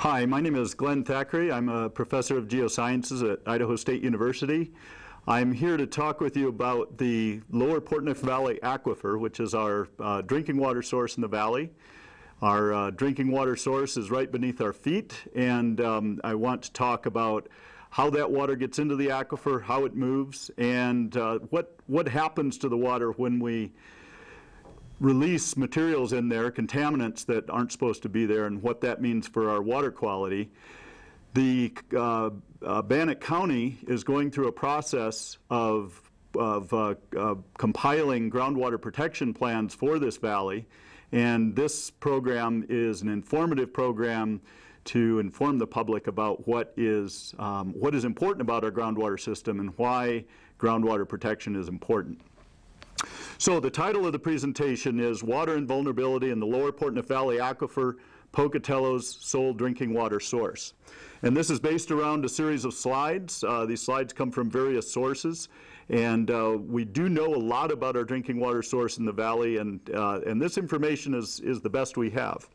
Hi, my name is Glen Thackray. I'm a professor of geosciences at Idaho State University. I'm here to talk with you about the lower Portneuf Valley aquifer, which is our drinking water source in the valley. Our drinking water source is right beneath our feet, and I want to talk about how that water gets into the aquifer, how it moves, and what happens to the water when we release materials in there, contaminants that aren't supposed to be there, and what that means for our water quality. The Bannock County is going through a process of compiling groundwater protection plans for this valley, and this program is an informative program to inform the public about what is important about our groundwater system and why groundwater protection is important. So the title of the presentation is Water and Vulnerability in the Lower Portneuf Valley Aquifer, Pocatello's Sole Drinking Water Source. And this is based around a series of slides. These slides come from various sources, and we do know a lot about our drinking water source in the valley, and this information is the best we have.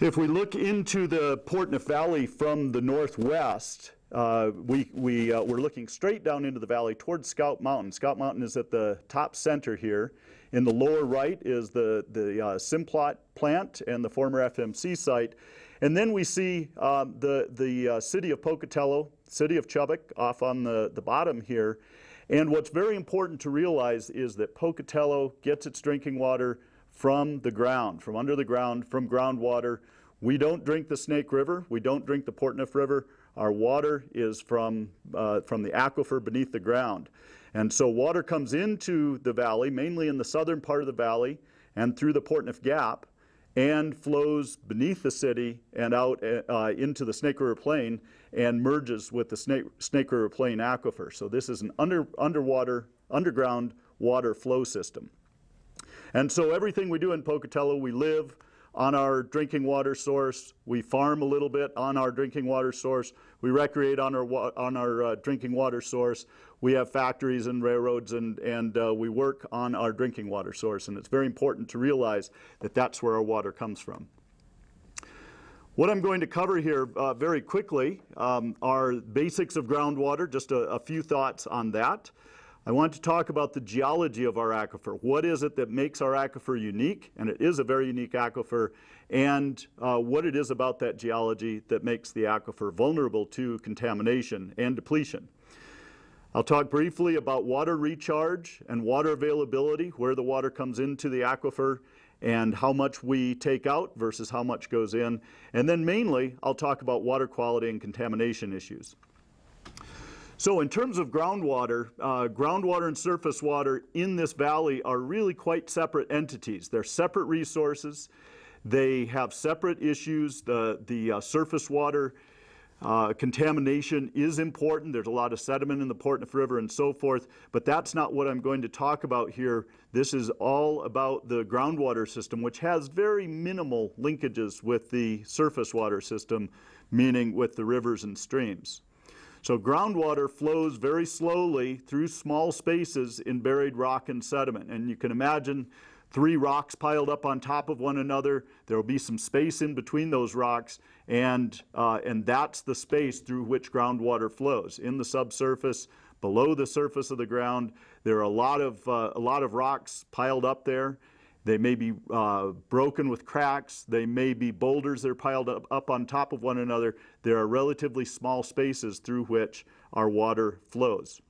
If we look into the Portneuf Valley from the northwest, we're looking straight down into the valley towards Scout Mountain. Scout Mountain is at the top center here. In the lower right is the Simplot plant and the former FMC site. And then we see the city of Pocatello, city of Chubbuck, off on the bottom here. And what's very important to realize is that Pocatello gets its drinking water from the ground, from under the ground, from groundwater. We don't drink the Snake River. We don't drink the Portneuf River. Our water is from the aquifer beneath the ground. And so water comes into the valley, mainly in the southern part of the valley and through the Portneuf Gap, and flows beneath the city and out into the Snake River Plain and merges with the Snake River Plain aquifer. So this is an underground water flow system. And so everything we do in Pocatello, we live on our drinking water source. We farm a little bit on our drinking water source. We recreate on our drinking water source. We have factories and railroads, and we work on our drinking water source. And it's very important to realize that that's where our water comes from. What I'm going to cover here very quickly are basics of groundwater, just a few thoughts on that. I want to talk about the geology of our aquifer. What is it that makes our aquifer unique? And it is a very unique aquifer. And what it is about that geology that makes the aquifer vulnerable to contamination and depletion. I'll talk briefly about water recharge and water availability, where the water comes into the aquifer and how much we take out versus how much goes in. And then mainly, I'll talk about water quality and contamination issues. So in terms of groundwater, groundwater and surface water in this valley are really quite separate entities. They're separate resources. They have separate issues. The surface water contamination is important. There's a lot of sediment in the Portneuf River and so forth, but that's not what I'm going to talk about here. This is all about the groundwater system, which has very minimal linkages with the surface water system, meaning with the rivers and streams. So groundwater flows very slowly through small spaces in buried rock and sediment. And you can imagine 3 rocks piled up on top of one another. There will be some space in between those rocks, and that's the space through which groundwater flows. In the subsurface, below the surface of the ground, there are a lot of rocks piled up there. They may be broken with cracks. They may be boulders that are piled up on top of one another. There are relatively small spaces through which our water flows.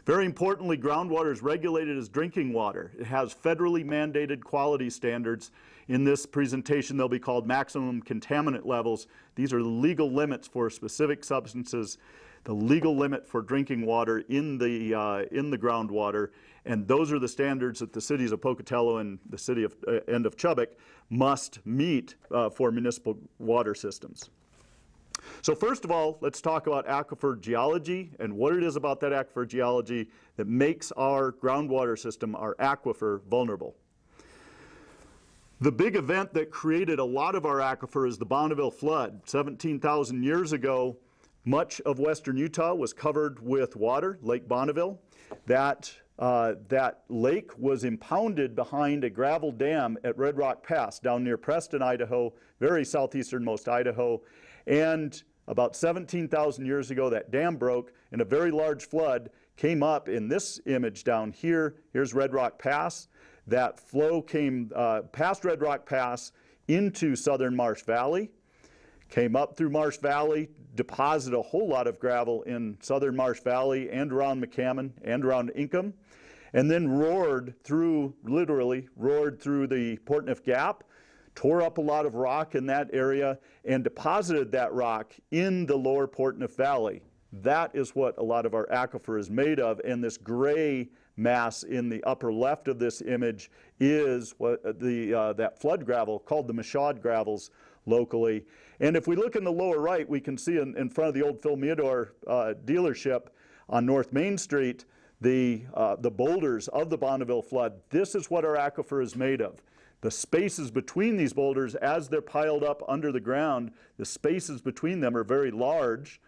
Very importantly, groundwater is regulated as drinking water. It has federally mandated quality standards. In this presentation, they'll be called maximum contaminant levels. These are the legal limits for specific substances, the legal limit for drinking water in the groundwater, and those are the standards that the cities of Pocatello and the city of Chubbuck must meet for municipal water systems. So first of all, let's talk about aquifer geology and what it is about that aquifer geology that makes our groundwater system, our aquifer, vulnerable. The big event that created a lot of our aquifer is the Bonneville flood. 17,000 years ago, Much of western Utah was covered with water, Lake Bonneville. That lake was impounded behind a gravel dam at Red Rock Pass down near Preston, Idaho, very southeasternmost Idaho. And about 17,000 years ago, that dam broke and a very large flood came up in this image down here. Here's Red Rock Pass. That flow came past Red Rock Pass into southern Marsh Valley, came up through Marsh Valley, deposited a whole lot of gravel in southern Marsh Valley and around McCammon and around Ingham, and then roared through, literally roared through the Portneuf Gap, tore up a lot of rock in that area, and deposited that rock in the lower Portneuf Valley. That is what a lot of our aquifer is made of, and this gray mass in the upper left of this image is what that flood gravel called the Machad gravels locally. And if we look in the lower right, we can see in front of the old Phil Meador dealership on North Main Street the boulders of the Bonneville flood. This is what our aquifer is made of. The spaces between these boulders, as they're piled up under the ground, the spaces between them are very large,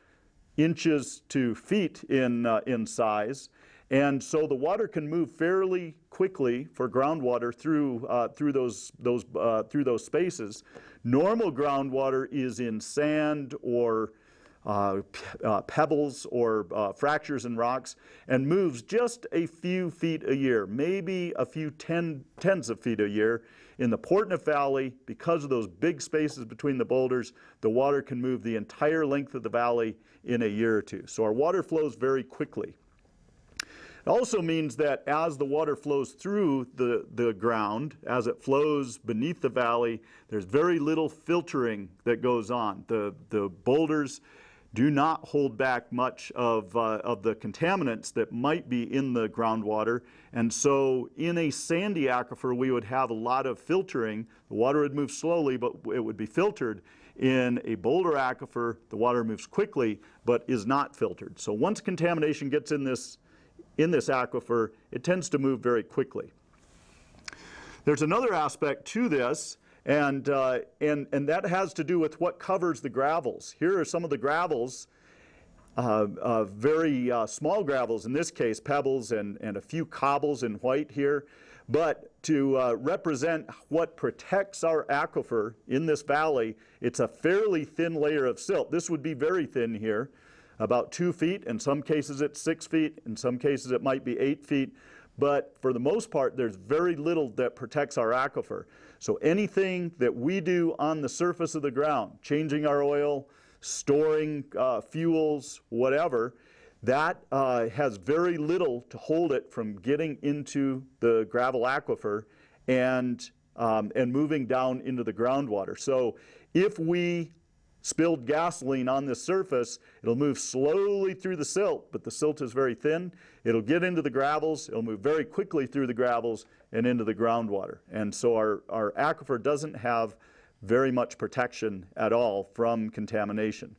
inches to feet in size. And so the water can move fairly quickly for groundwater through those spaces. Normal groundwater is in sand or pebbles or fractures in rocks and moves just a few feet a year, maybe a few tens of feet a year. In the Portneuf Valley, because of those big spaces between the boulders, the water can move the entire length of the valley in a year or two. So our water flows very quickly. It also means that as the water flows through the ground, as it flows beneath the valley, there's very little filtering that goes on. The boulders do not hold back much of the contaminants that might be in the groundwater. And so in a sandy aquifer, we would have a lot of filtering. The water would move slowly, but it would be filtered. In a boulder aquifer, the water moves quickly, but is not filtered. So once contamination gets in this aquifer, it tends to move very quickly. There's another aspect to this, and that has to do with what covers the gravels. Here are some of the gravels, very small gravels in this case, pebbles and a few cobbles in white here. But to represent what protects our aquifer in this valley, it's a fairly thin layer of silt. This would be very thin here, about 2 feet. In some cases it's 6 feet. In some cases it might be 8 feet. But for the most part, there's very little that protects our aquifer. So anything that we do on the surface of the ground, changing our oil, storing fuels, whatever, that has very little to hold it from getting into the gravel aquifer and moving down into the groundwater. So if we spilled gasoline on this surface, it'll move slowly through the silt, but the silt is very thin. It'll get into the gravels, it'll move very quickly through the gravels and into the groundwater. And so our aquifer doesn't have very much protection at all from contamination.